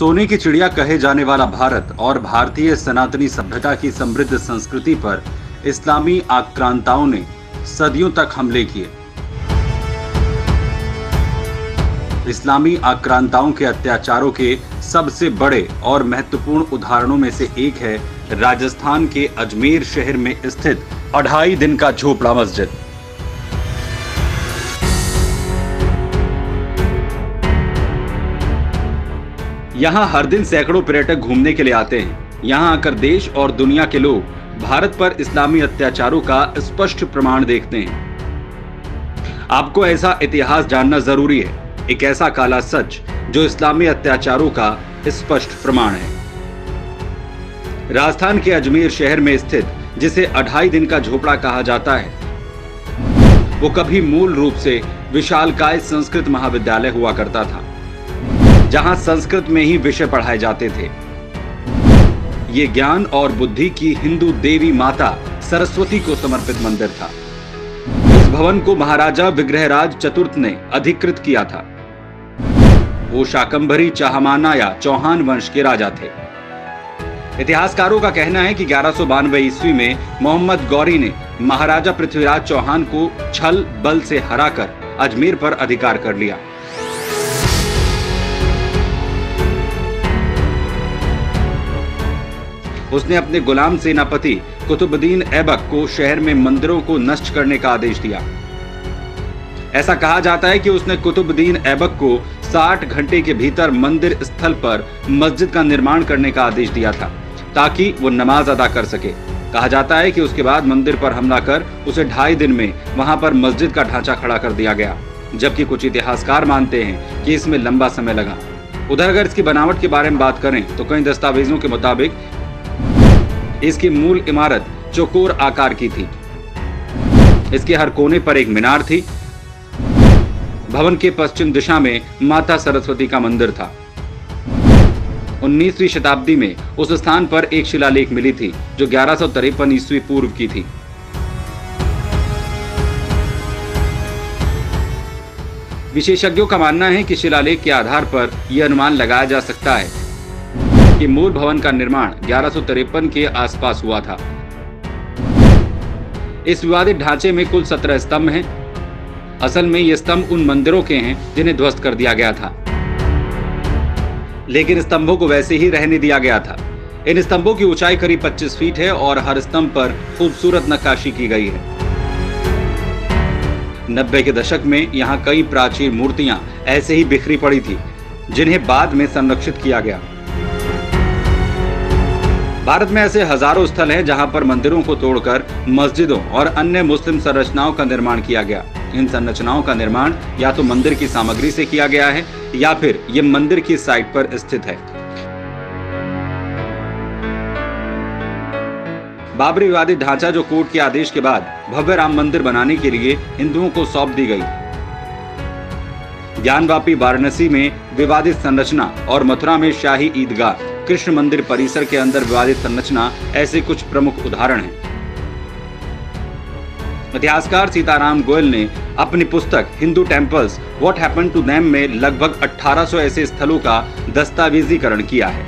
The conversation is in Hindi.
सोने की चिड़िया कहे जाने वाला भारत और भारतीय सनातनी सभ्यता की समृद्ध संस्कृति पर इस्लामी आक्रांताओं ने सदियों तक हमले किए। इस्लामी आक्रांताओं के अत्याचारों के सबसे बड़े और महत्वपूर्ण उदाहरणों में से एक है राजस्थान के अजमेर शहर में स्थित 2.5 दिन का झोपड़ा मस्जिद। यहाँ हर दिन सैकड़ों पर्यटक घूमने के लिए आते हैं। यहाँ आकर देश और दुनिया के लोग भारत पर इस्लामी अत्याचारों का स्पष्ट प्रमाण देखते हैं। आपको ऐसा इतिहास जानना जरूरी है, एक ऐसा काला सच जो इस्लामी अत्याचारों का स्पष्ट प्रमाण है। राजस्थान के अजमेर शहर में स्थित जिसे 2.5 दिन का झोपड़ा कहा जाता है, वो कभी मूल रूप से विशालकाय संस्कृत महाविद्यालय हुआ करता था, जहां संस्कृत में ही विषय पढ़ाए जाते थे। ये ज्ञान और बुद्धि की हिंदू देवी माता सरस्वती को समर्पित मंदिर था। इस भवन को महाराजा विग्रहराज चतुर्थ ने अधिकृत किया था। वो शाकंभरी चाहमाना या चौहान वंश के राजा थे। इतिहासकारों का कहना है कि 1192 ईस्वी में मोहम्मद गौरी ने महाराजा पृथ्वीराज चौहान को छल बल से हराकर अजमेर पर अधिकार कर लिया। उसने अपने गुलाम सेनापति कुतुबुद्दीन ऐबक को शहर में मंदिरों को नष्ट करने का आदेश दिया। ऐसा कहा जाता है कि उसने कुतुबुद्दीन ऐबक को 60 घंटे के भीतर मंदिर स्थल पर मस्जिद का निर्माण करने का आदेश दिया था, ताकि वो नमाज अदा कर सके। कहा जाता है कि उसके बाद मंदिर पर हमला कर उसे 2.5 दिन में वहां पर मस्जिद का ढांचा खड़ा कर दिया गया, जबकि कुछ इतिहासकार मानते हैं कि इसमें लंबा समय लगा। उधर अगर इसकी बनावट के बारे में बात करें तो कई दस्तावेजों के मुताबिक इसकी मूल इमारत चौकोर आकार की थी। इसके हर कोने पर एक मीनार थी। भवन के पश्चिम दिशा में माता सरस्वती का मंदिर था। 19वीं शताब्दी में उस स्थान पर एक शिलालेख मिली थी जो 1153 ईस्वी पूर्व की थी। विशेषज्ञों का मानना है कि शिलालेख के आधार पर यह अनुमान लगाया जा सकता है कि मूल भवन का निर्माण 1153 के आसपास हुआ था। इस विवादित ढांचे में कुल 17 स्तंभ हैं। असल में ये स्तंभ उन मंदिरों के हैं जिन्हें ध्वस्त कर दिया गया था, लेकिन स्तंभों को वैसे ही रहने दिया गया था। इन स्तंभों की ऊंचाई करीब 25 फीट है और हर स्तंभ पर खूबसूरत नक्काशी की गई है। 90 के दशक में यहाँ कई प्राचीन मूर्तियां ऐसे ही बिखरी पड़ी थी, जिन्हें बाद में संरक्षित किया गया। भारत में ऐसे हजारों स्थल हैं जहां पर मंदिरों को तोड़कर मस्जिदों और अन्य मुस्लिम संरचनाओं का निर्माण किया गया। इन संरचनाओं का निर्माण या तो मंदिर की सामग्री से किया गया है या फिर ये मंदिर की साइट पर स्थित है। बाबरी विवादित ढांचा जो कोर्ट के आदेश के बाद भव्य राम मंदिर बनाने के लिए हिंदुओं को सौंप दी गई। ज्ञानवापी वाराणसी में विवादित संरचना और मथुरा में शाही ईदगाह कृष्ण मंदिर परिसर के अंदर विवादित संरचना ऐसे कुछ प्रमुख उदाहरण हैं। इतिहासकार सीताराम गोयल ने अपनी पुस्तक Hindu temples what happened to them में लगभग 1800 ऐसे स्थलों का दस्तावेजीकरण किया है।